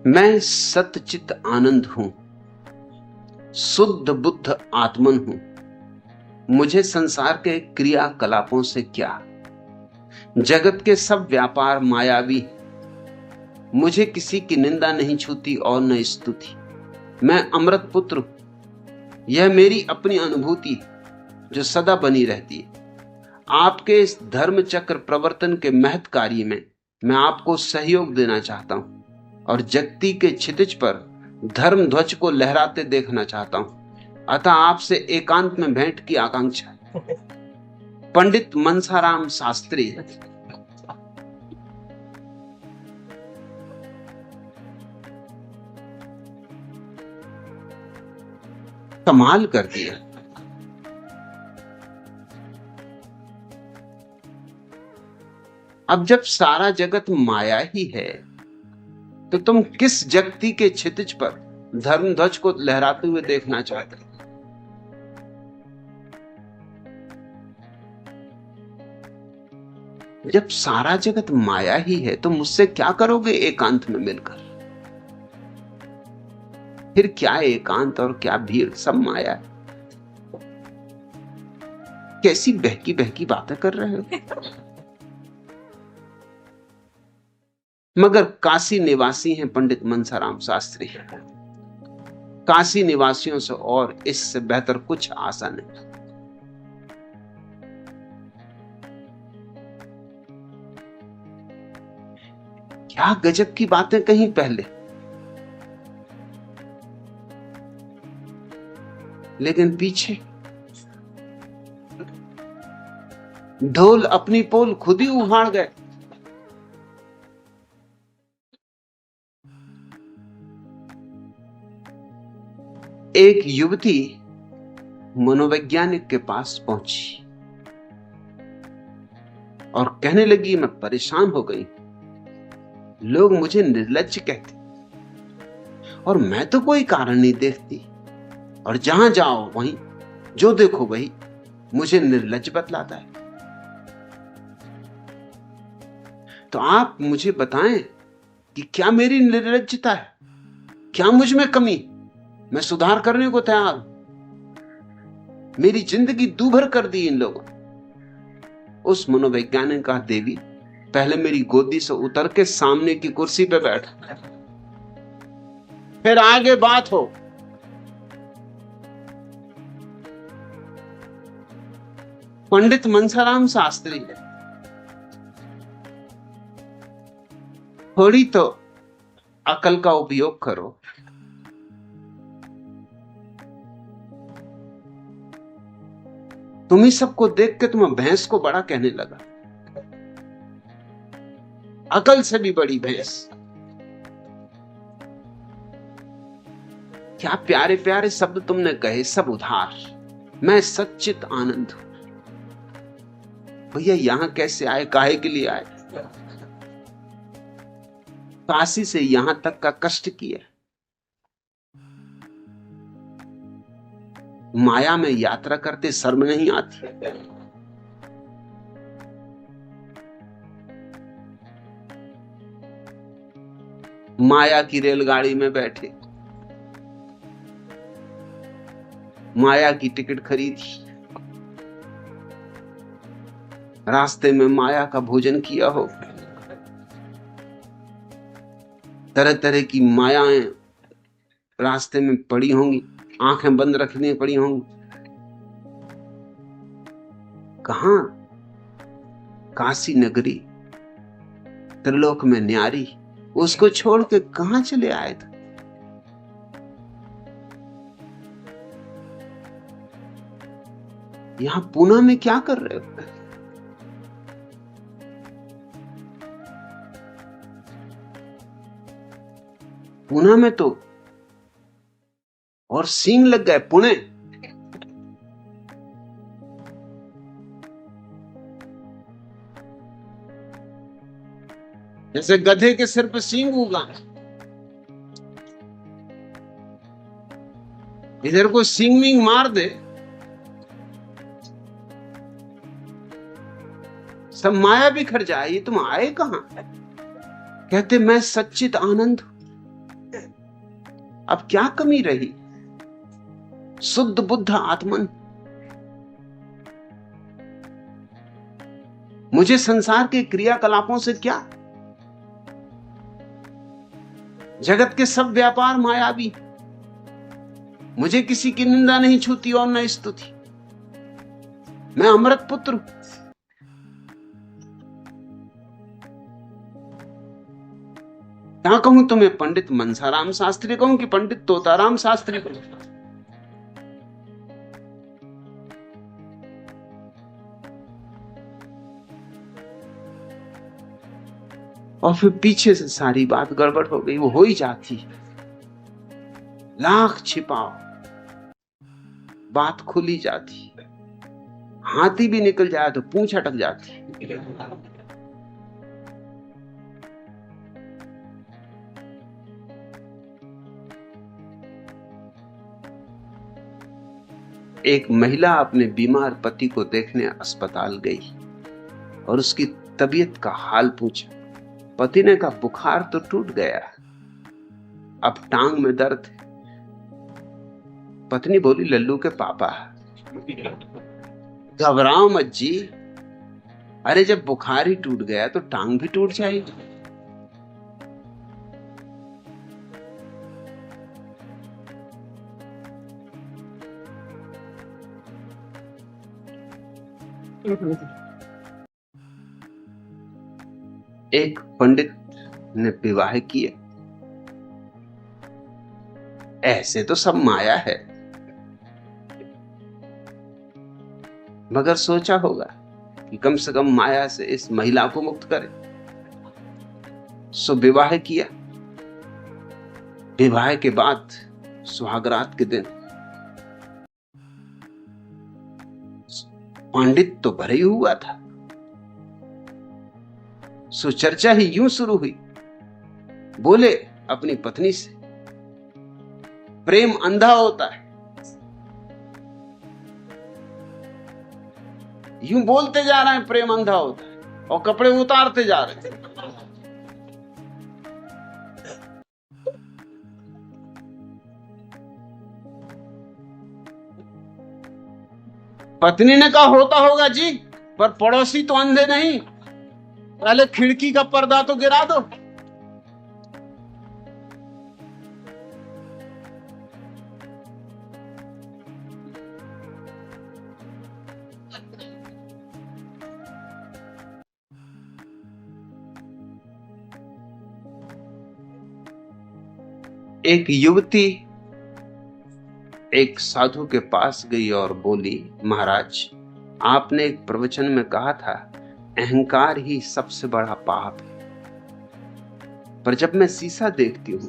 मैं सतचित आनंद हूं, शुद्ध बुद्ध आत्मन हूं। मुझे संसार के क्रियाकलापों से क्या, जगत के सब व्यापार मायावी। मुझे किसी की निंदा नहीं छूती और न स्तुति। मैं अमृत पुत्र हूं, यह मेरी अपनी अनुभूति जो सदा बनी रहती है। आपके इस धर्म चक्र प्रवर्तन के महत् कार्य में मैं आपको सहयोग देना चाहता हूं और जगती के क्षितिज पर धर्म ध्वज को लहराते देखना चाहता हूं। अतः आपसे एकांत में भेंट की आकांक्षा है। पंडित मनसाराम शास्त्री। कमाल कर दिया। अब जब सारा जगत माया ही है तो तुम किस जगती के क्षितिज पर धर्म ध्वज को लहराते हुए देखना चाहते हो? जब सारा जगत माया ही है तो मुझसे क्या करोगे एकांत में मिलकर? फिर क्या एकांत और क्या भीड़, सब माया है। कैसी बहकी बहकी बातें कर रहे हो। मगर काशी निवासी हैं पंडित मनसाराम शास्त्री। काशी निवासियों से और इससे बेहतर कुछ आशा नहीं। क्या गजब की बातें कहीं पहले, लेकिन पीछे ढोल अपनी पोल खुद ही उहाड़ गए। एक युवती मनोवैज्ञानिक के पास पहुंची और कहने लगी, मैं परेशान हो गई। लोग मुझे निर्लज्ज कहते और मैं तो कोई कारण नहीं देखती, और जहां जाओ वहीं, जो देखो वही मुझे निर्लज्ज बतलाता है। तो आप मुझे बताएं कि क्या मेरी निर्लज्जता है, क्या मुझ में कमी? मैं सुधार करने को तैयार हूं। मेरी जिंदगी दूभर कर दी इन लोगों। उस मनोवैज्ञानिक ने कहा, देवी पहले मेरी गोदी से उतर के सामने की कुर्सी पे बैठ, फिर आगे बात हो। पंडित मनसाराम शास्त्री, थोड़ी तो अकल का उपयोग करो। तुम ही सबको देख के तुम्हें भैंस को बड़ा कहने लगा, अकल से भी बड़ी भैंस। क्या प्यारे प्यारे शब्द तुमने कहे, सब उधार। मैं सच्चित आनंद हूं। भैया यहां कैसे आए, काहे के लिए आए? काशी से यहां तक का कष्ट किया। माया में यात्रा करते शर्म नहीं आती? माया की रेलगाड़ी में बैठे, माया की टिकट खरीदी, रास्ते में माया का भोजन किया हो, तरह तरह की मायाएं रास्ते में पड़ी होंगी, आंखें बंद रखनी पड़ी होंगी। कहां? काशी नगरी, त्रिलोक में न्यारी, उसको छोड़ के कहां चले आए थे? यहां पूना में क्या कर रहे हो? पूना में तो और सींग लग गए। पुणे जैसे गधे के सिर पे सींग उगा, इधर को सींग मींग मार दे, सब माया बिखर जाए। ये तुम आए कहां? कहते मैं सच्चित आनंद हूं। अब क्या कमी रही? शुद्ध बुद्ध आत्मन। मुझे संसार के क्रियाकलापों से क्या? जगत के सब व्यापार मायावी। मुझे किसी की निंदा नहीं छूती और न स्तुति। मैं अमृत पुत्र हूं। क्या कहूं तुम्हें? पंडित मनसाराम शास्त्री कहूं कि पंडित तोताराम शास्त्री कहूं? और फिर पीछे से सारी बात गड़बड़ हो गई। वो हो ही जाती, लाख छिपाओ बात खुली जाती। हाथी भी निकल जाए तो पूंछ अटक जाती। एक महिला अपने बीमार पति को देखने अस्पताल गई और उसकी तबीयत का हाल पूछा। पति ने कहा बुखार तो टूट गया, अब टांग में दर्द है। पत्नी बोली लल्लू के पापा, घबराओ मत जी। अरे जब बुखार ही टूट गया तो टांग भी टूट जाएगी। एक पंडित ने विवाह किया। ऐसे तो सब माया है, मगर सोचा होगा कि कम से कम माया से इस महिला को मुक्त करे। सो विवाह किया। विवाह के बाद सुहागरात के दिन पंडित तो भरे ही हुआ था। सो चर्चा ही यूं शुरू हुई। बोले अपनी पत्नी से, प्रेम अंधा होता है। यूं बोलते जा रहे हैं प्रेम अंधा होता है और कपड़े उतारते जा रहे हैं। पत्नी ने कहा होता होगा जी, पर पड़ोसी तो अंधे नहीं, पहले खिड़की का पर्दा तो गिरा दो। एक युवती एक साधु के पास गई और बोली, महाराज आपने एक प्रवचन में कहा था अहंकार ही सबसे बड़ा पाप है, पर जब मैं शीशा देखती हूं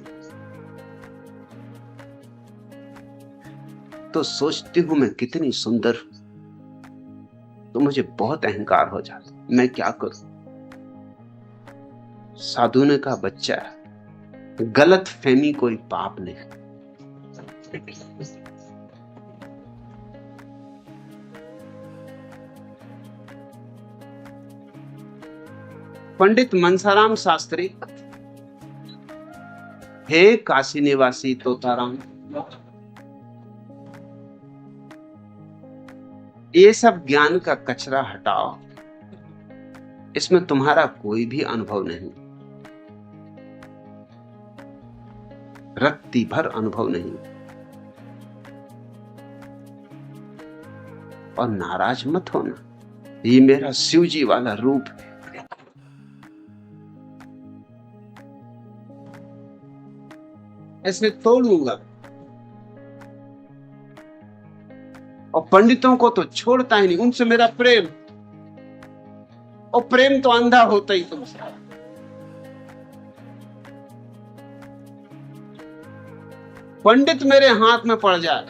तो सोचती हूं मैं कितनी सुंदर हूं, तो मुझे बहुत अहंकार हो जाता। मैं क्या करूं? साधु ने कहा, बच्चा गलत फहमी कोई पाप नहीं। पंडित मनसाराम शास्त्री, हे काशी निवासी तोताराम, ये सब ज्ञान का कचरा हटाओ, इसमें तुम्हारा कोई भी अनुभव नहीं, रत्ती भर अनुभव नहीं। और नाराज मत होना, ये मेरा शिव जी वाला रूप है। ऐसे तोड़ूंगा। और पंडितों को तो छोड़ता ही नहीं, उनसे मेरा प्रेम, और प्रेम तो अंधा होता ही तुमसे। पंडित मेरे हाथ में पड़ जाए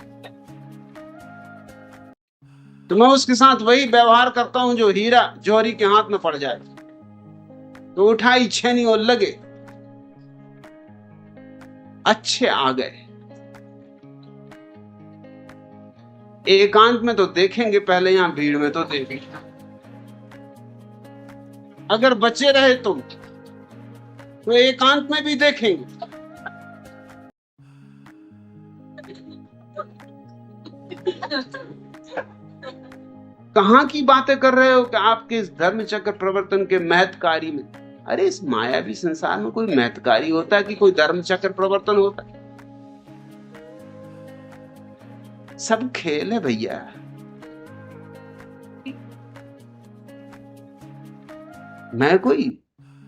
तो मैं उसके साथ वही व्यवहार करता हूं जो हीरा जौहरी के हाथ में पड़ जाए, तो उठाई छेनी और लगे। अच्छे आ गए, एकांत में तो देखेंगे पहले, यहां भीड़ में तो देखेंगे। अगर बचे रहे तुम तो एकांत में भी देखेंगे। कहां की बातें कर रहे हो कि आपके इस धर्म चक्र प्रवर्तन के महत्कारी में? अरे इस मायावी संसार में कोई महत्कारी होता है कि कोई धर्म चक्र प्रवर्तन होता है? सब खेल है भैया। मैं कोई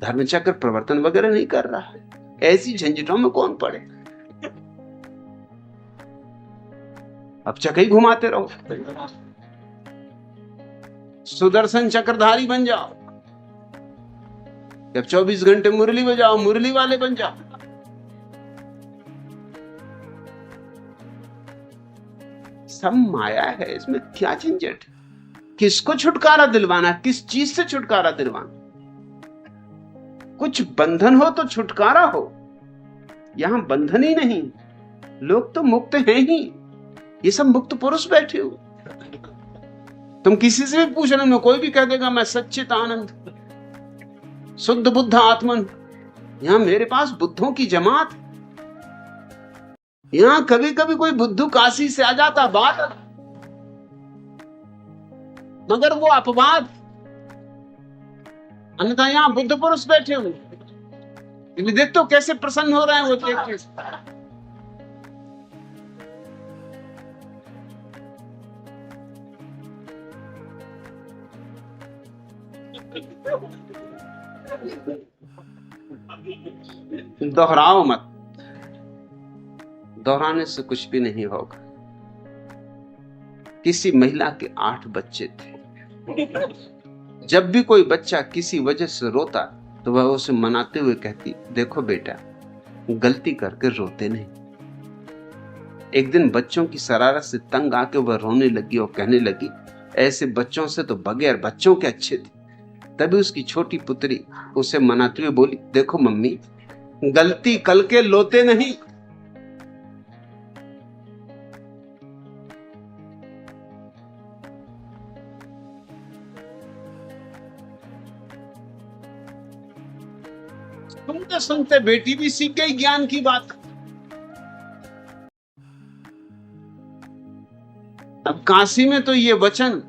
धर्म चक्र प्रवर्तन वगैरह नहीं कर रहा, ऐसी झंझटों में कौन पड़े। अब चक्र घुमाते रहो, सुदर्शन चक्रधारी बन जाओ, जब 24 घंटे मुरली बजाओ, मुरली वाले बन जाओ। सब माया है, इसमें क्या झंझट? किसको छुटकारा दिलवाना, किस चीज से छुटकारा दिलवाना? कुछ बंधन हो तो छुटकारा हो, यहां बंधन ही नहीं। लोग तो मुक्त हैं ही, ये सब मुक्त पुरुष बैठे हो। तुम किसी से भी पूछ रहे हो, कोई भी कह देगा मैं सच्चित आनंद शुद्ध बुद्ध आत्मन। यहां मेरे पास बुद्धों की जमात। यहां कभी कभी कोई बुद्धू काशी से आ जाता बात, मगर वो अपवाद, अन्यथा यहां बुद्ध पुरुष बैठे हुए। देखते हो कैसे प्रसन्न हो रहे हैं वो देख के। दोहराओ मत, दोहराने से कुछ भी नहीं होगा। किसी महिला के 8 बच्चे थे। जब भी कोई बच्चा किसी वजह से रोता तो वह उसे मनाते हुए कहती, देखो बेटा, गलती करके रोते नहीं। एक दिन बच्चों की शरारत से तंग आके वह रोने लगी और कहने लगी, ऐसे बच्चों से तो बगैर बच्चों के अच्छे थे। तभी उसकी छोटी पुत्री उसे मनाते हुए बोली, देखो मम्मी, गलती कल के लोते नहीं। सुनते सुनते बेटी भी सीख गई ज्ञान की बात। अब काशी में तो ये वचन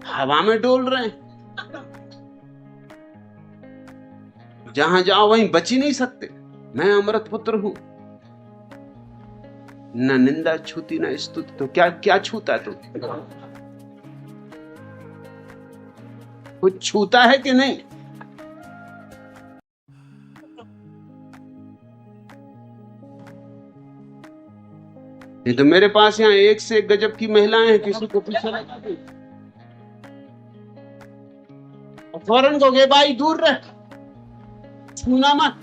हवा में डोल रहे हैं, जहां जाओ वहीं बच ही नहीं सकते। मैं अमृत पुत्र हूं, न निंदा छूती न स्तुति, तो क्या क्या छूता तुम? कुछ छूता है कि नहीं? ये तो मेरे पास यहाँ एक से एक गजब की महिलाएं हैं, किसी को पीछे लगा दी, फौरन को गे भाई दूर रह, छूना मत।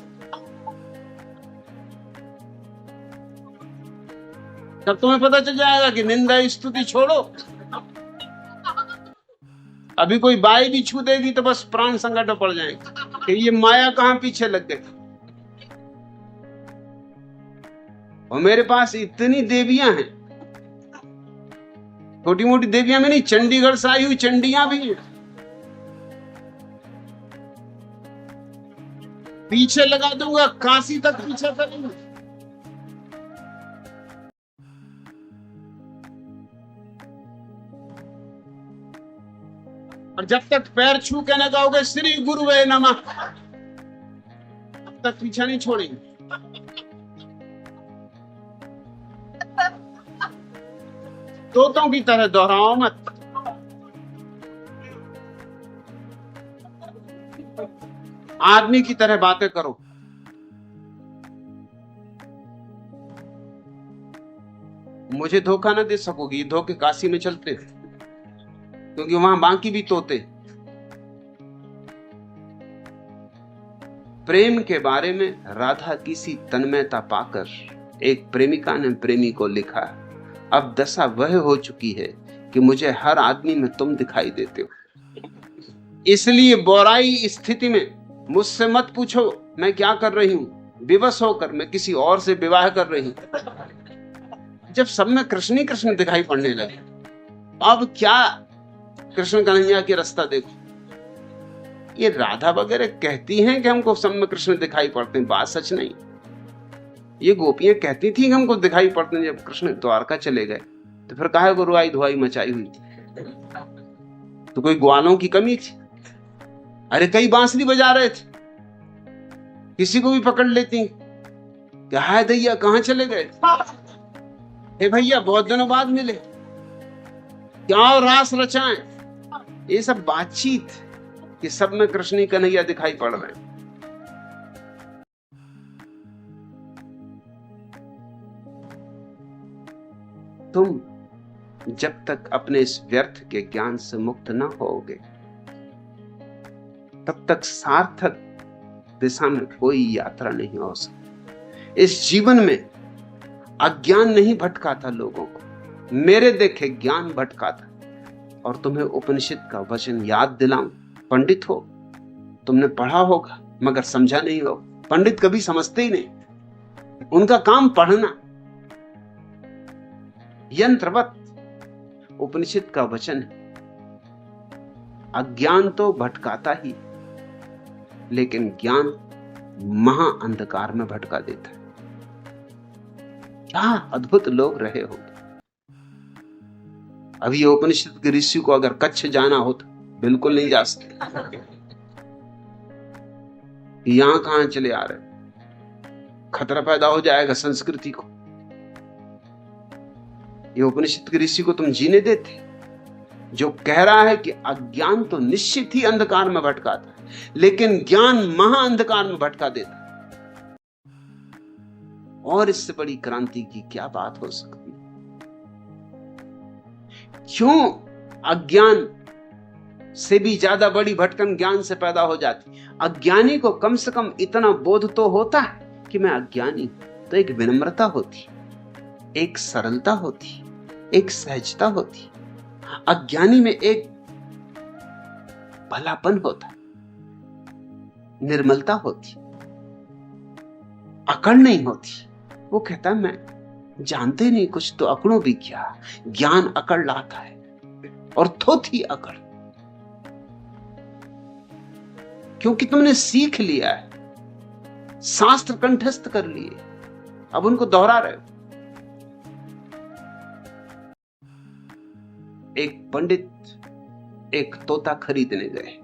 तब तुम्हें पता चल जाएगा कि निंदा स्तुति छोड़ो। अभी कोई बाई भी छू देगी तो बस प्राण संकट में पड़ जाएंगे कि ये माया कहां पीछे लग गई। और मेरे पास इतनी देवियां हैं, छोटी मोटी देवियां में नहीं, चंडीगढ़ से आई हुई चंडियां भी हैं। पीछे लगा दूंगा, काशी तक पीछे करूंगा। और जब तक पैर छू के न गाओगे श्री गुरुवे नमः, तब तक पीछा नहीं छोड़ेंगे। तोतों की तरह दोहराओ मत। आदमी की तरह बातें करो। मुझे धोखा न दे सकोगी, धोखे काशी में चलते, क्योंकि वहां बाकी भी तोते। प्रेम के बारे में राधा की सी तन्मयता पाकर एक प्रेमिका ने प्रेमी को लिखा, अब दशा वह हो चुकी है कि मुझे हर आदमी में तुम दिखाई देते हो। इसलिए बोराई स्थिति में मुझसे मत पूछो मैं क्या कर रही हूं, विवश होकर मैं किसी और से विवाह कर रही हूं। जब सब में कृष्ण ही कृष्ण दिखाई पड़ने लगे, अब क्या कृष्ण कन्हैया की रास्ता देखो। ये राधा वगैरह कहती हैं कि हमको सब में कृष्ण दिखाई पड़ते हैं, बात सच नहीं। ये गोपियां कहती थी कि हमको दिखाई पड़ते हैं, जब कृष्ण द्वारका चले गए तो फिर काहे को रुआई धुआई मचाई हुई थी? तो कोई ग्वालों की कमी थी? अरे कई बांसुरी बजा रहे थे, किसी को भी पकड़ लेती कि हाय दैया कहां चले गए, हे भैया बहुत दिनों बाद मिले, क्या रास रचाएं। ये सब बातचीत कि सब में कृष्ण ही कन्हैया दिखाई पड़ रहे हैं। तुम जब तक अपने इस व्यर्थ के ज्ञान से मुक्त ना होगे तब तक सार्थक दिशा में कोई यात्रा नहीं हो सकती। इस जीवन में अज्ञान नहीं भटका था लोगों को, मेरे देखे ज्ञान भटका था। और तुम्हें उपनिषद का वचन याद दिलाऊं, पंडित हो, तुमने पढ़ा होगा मगर समझा नहीं हो। पंडित कभी समझते ही नहीं, उनका काम पढ़ना, यंत्रवत। उपनिषद का वचन है, अज्ञान तो भटकाता ही, लेकिन ज्ञान महा अंधकार में भटका देता है। क्या अद्भुत लोग रहे होंगे। अभी ये उपनिषद के ऋषि को अगर कच्छ जाना हो तो बिल्कुल नहीं जा सकते। यहां कहां चले आ रहे, खतरा पैदा हो जाएगा संस्कृति को। ये उपनिषद के ऋषि को तुम जीने देते, जो कह रहा है कि अज्ञान तो निश्चित ही अंधकार में भटकाता है, लेकिन ज्ञान महा अंधकार में भटका देता है। और इससे बड़ी क्रांति की क्या बात हो सकती? क्यों अज्ञान से भी ज्यादा बड़ी भटकन ज्ञान से पैदा हो जाती? अज्ञानी को कम से कम इतना बोध तो होता है कि मैं अज्ञानी हूं, तो एक विनम्रता होती, एक सरलता होती, एक सहजता होती। अज्ञानी में एक भलापन होता, निर्मलता होती, अकड़ नहीं होती। वो कहता मैं जानते नहीं कुछ तो अकड़ों भी क्या, ज्ञान अकड़ लाता है, और थोथी अकड़, क्योंकि तुमने सीख लिया है, शास्त्र कंठस्थ कर लिए, अब उनको दोहरा रहे हो। एक पंडित एक तोता खरीदने गए,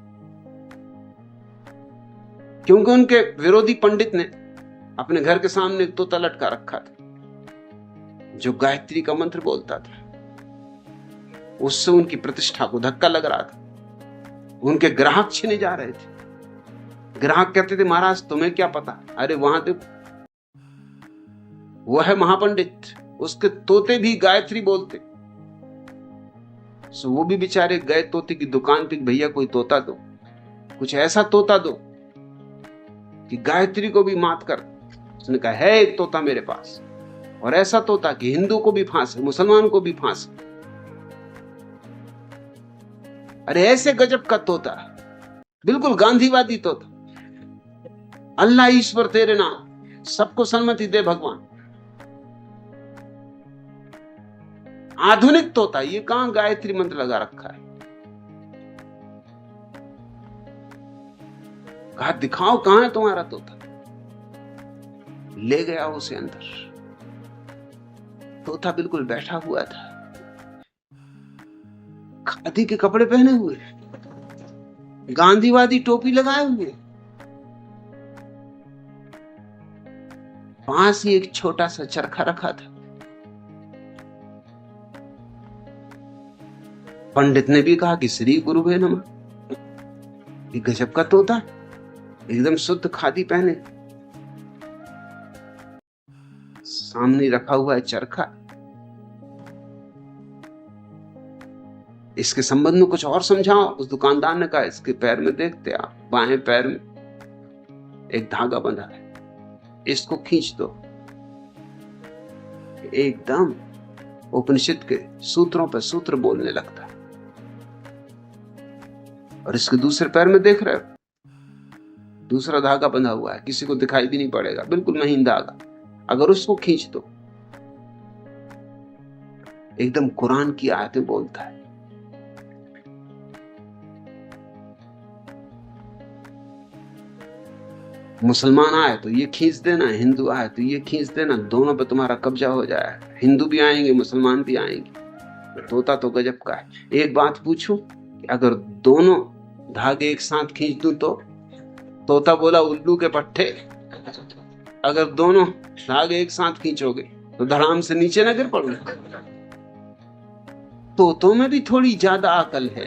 क्योंकि उनके विरोधी पंडित ने अपने घर के सामने एक तोता लटका रखा था जो गायत्री का मंत्र बोलता था। उससे उनकी प्रतिष्ठा को धक्का लग रहा था, उनके ग्राहक छिने जा रहे थे। ग्राहक कहते थे महाराज तुम्हें क्या पता, अरे वहां देखो वो है महापंडित, उसके तोते भी गायत्री बोलते। सो वो भी बेचारे गए तोते की दुकान पे, भैया कोई तोता दो, कुछ ऐसा तोता दो कि गायत्री को भी मात कर। उसने कहा है एक तोता मेरे पास, और ऐसा तोता कि हिंदू को भी फांसे, मुसलमान को भी फांसे। अरे ऐसे गजब का तोता, बिल्कुल गांधीवादी तोता। अल्लाह ईश्वर तेरे नाम, सबको सन्मति दे भगवान। आधुनिक तोता, ये कहां गायत्री मंत्र लगा रखा है? कहा दिखाओ कहां है तुम्हारा तोता। ले गया उसे अंदर, तोता बिल्कुल बैठा हुआ था, खादी के कपड़े पहने हुए, गांधीवादी टोपी लगाए हुए, पास ही एक छोटा सा चरखा रखा था। पंडित ने भी कहा कि श्री गुरु वे नमः। ये गजब का तोता, एकदम शुद्ध खादी पहने, सामने रखा हुआ है चरखा। इसके संबंध में कुछ और समझाओ। उस दुकानदार ने कहा इसके पैर में देखते आप, बाएं पैर में एक धागा बंधा है, इसको खींच दो। एकदम उपनिषद के सूत्रों पर सूत्र बोलने लगता है। और इसके दूसरे पैर में देख रहे हो, दूसरा धागा बंधा हुआ है, किसी को दिखाई भी नहीं पड़ेगा, बिल्कुल महीन धागा। अगर उसको खींच दो, एकदम कुरान की आयतें बोलता है। मुसलमान आए तो ये खींच देना, हिंदू आए तो ये खींच देना, दोनों पे तुम्हारा कब्जा हो जाएगा। हिंदू भी आएंगे, मुसलमान भी आएंगे। तोता तो गजब का है। एक बात पूछूं कि अगर दोनों धागे एक साथ खींच दूं तो? तोता बोला उल्लू के पट्टे। अगर दोनों धागे एक साथ खींचोगे तो धड़ाम से नीचे न गिर पड़ोगे। तोतों में भी थोड़ी ज्यादा अकल है।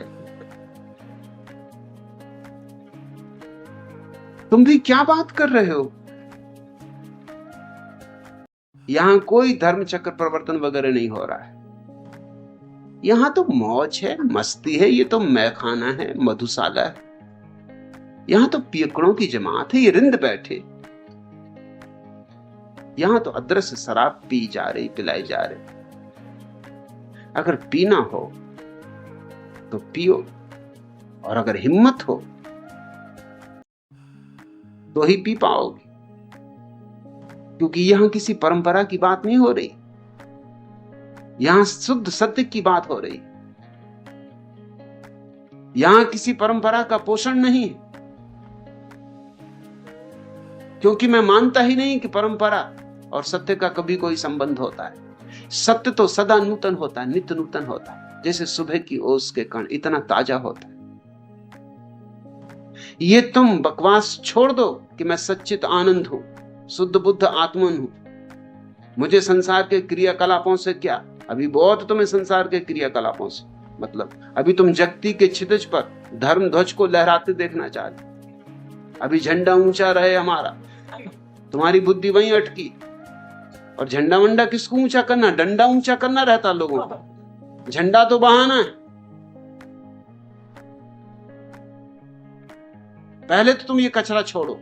तुम भी क्या बात कर रहे हो? यहां कोई धर्म चक्र प्रवर्तन वगैरह नहीं हो रहा है। यहां तो मौज है, मस्ती है। ये तो मैखाना है, मधुशाला है। यहां तो पियकड़ों की जमात है, ये रिंद बैठे। यहां तो अदरक शराब पी जा रही, पिलाई जा रही। अगर पीना हो तो पियो, और अगर हिम्मत हो तो ही पी पाओगे, क्योंकि यहां किसी परंपरा की बात नहीं हो रही। यहां शुद्ध सत्य की बात हो रही। यहां किसी परंपरा का पोषण नहीं, क्योंकि मैं मानता ही नहीं कि परंपरा और सत्य का कभी कोई संबंध होता है। सत्य तो सदा नूतन होता है, नित्य नूतन होता है। जैसे सुबह की ओस के कण इतना ताजा होता है। ये तुम बकवास छोड़ दो कि मैं सच्चित आनंद हूं, शुद्ध बुद्ध आत्मन हूं, मुझे संसार के क्रियाकलापों से क्या। अभी बहुत तुम्हें संसार के क्रियाकलापों से मतलब। अभी तुम जगती के क्षितिज पर धर्म ध्वज को लहराते देखना चाहते। अभी झंडा ऊंचा रहे हमारा, तुम्हारी बुद्धि वहीं अटकी। और झंडा वंडा किसको ऊंचा करना? डंडा ऊंचा करना रहता लोगों को। झंडा तो बहाना है। पहले तो तुम ये कचरा छोड़ो।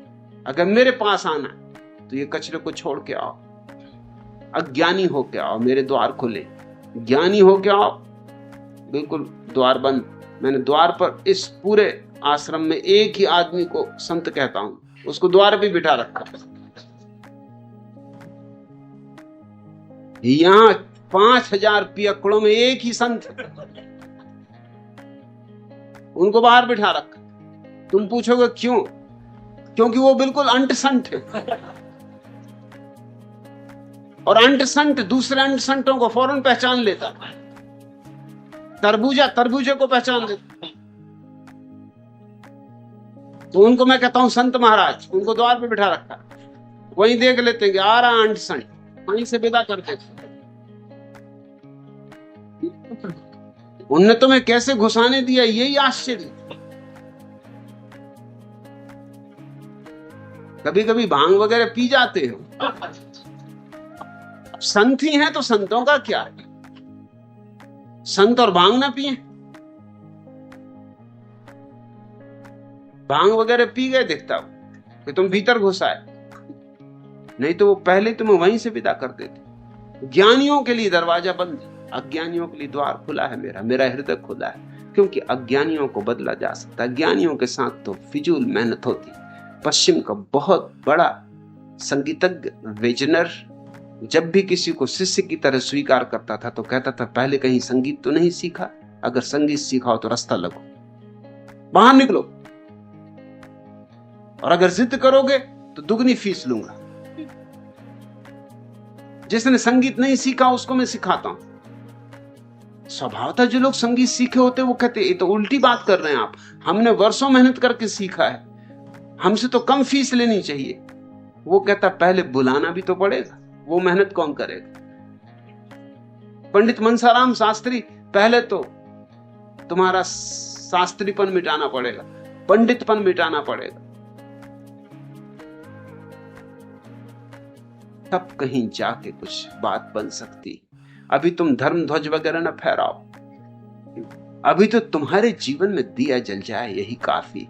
अगर मेरे पास आना तो ये कचरे को छोड़ के आओ, अज्ञानी होके आओ, मेरे द्वार खुले। ज्ञानी होके आओ, बिल्कुल द्वार बंद। मैंने द्वार पर इस पूरे आश्रम में एक ही आदमी को संत कहता हूं, उसको द्वार पे बिठा रखा। यहां 5000 पियकड़ों में एक ही संत, उनको बाहर बिठा रखा। तुम पूछोगे क्यों? क्योंकि वो बिल्कुल अंट संट है, और अंट संट दूसरे अंट संटों को फौरन पहचान लेता। तरबूजा तरबूजे को पहचान लेता। तो उनको मैं कहता हूं संत महाराज। उनको द्वार पे बिठा रखा, वहीं देख लेते हैं कि आ रहा अंट संट, वहीं से विदा करते। उनने तुम्हें कैसे घुसाने दिया, यही आश्चर्य। कभी कभी भांग वगैरह पी जाते हो। संत ही हैं तो संतों का क्या है? संत और भांग ना पिए? भांग वगैरह पी गए दिखता हो कि तुम भीतर घुसाए, नहीं तो वो पहले तुम्हें वहीं से विदा कर देते। ज्ञानियों के लिए दरवाजा बंद, अज्ञानियों के लिए द्वार खुला है। मेरा हृदय खुला है, क्योंकि अज्ञानियों को बदला जा सकता है। ज्ञानियों के साथ तो फिजूल मेहनत होती। पश्चिम का बहुत बड़ा संगीतज्ञ वेजनर जब भी किसी को शिष्य की तरह स्वीकार करता था तो कहता था, पहले कहीं संगीत तो नहीं सीखा? अगर संगीत सीखा हो तो रास्ता लगो, बाहर निकलो, और अगर जिद करोगे तो दुगनी फीस लूंगा। जिसने संगीत नहीं सीखा उसको मैं सिखाता हूं। स्वभावतः जो लोग संगीत सीखे होते वो कहते, ये तो उल्टी बात कर रहे हैं आप, हमने वर्षों मेहनत करके सीखा है, हमसे तो कम फीस लेनी चाहिए। वो कहता, पहले बुलाना भी तो पड़ेगा, वो मेहनत कौन करेगा? पंडित मनसाराम शास्त्री, पहले तो तुम्हारा शास्त्रीपन मिटाना पड़ेगा, पंडितपन मिटाना पड़ेगा, तब कहीं जाके कुछ बात बन सकती। अभी तुम धर्म ध्वज वगैरह न फहराओ, अभी तो तुम्हारे जीवन में दिया जल जाए, यही काफी।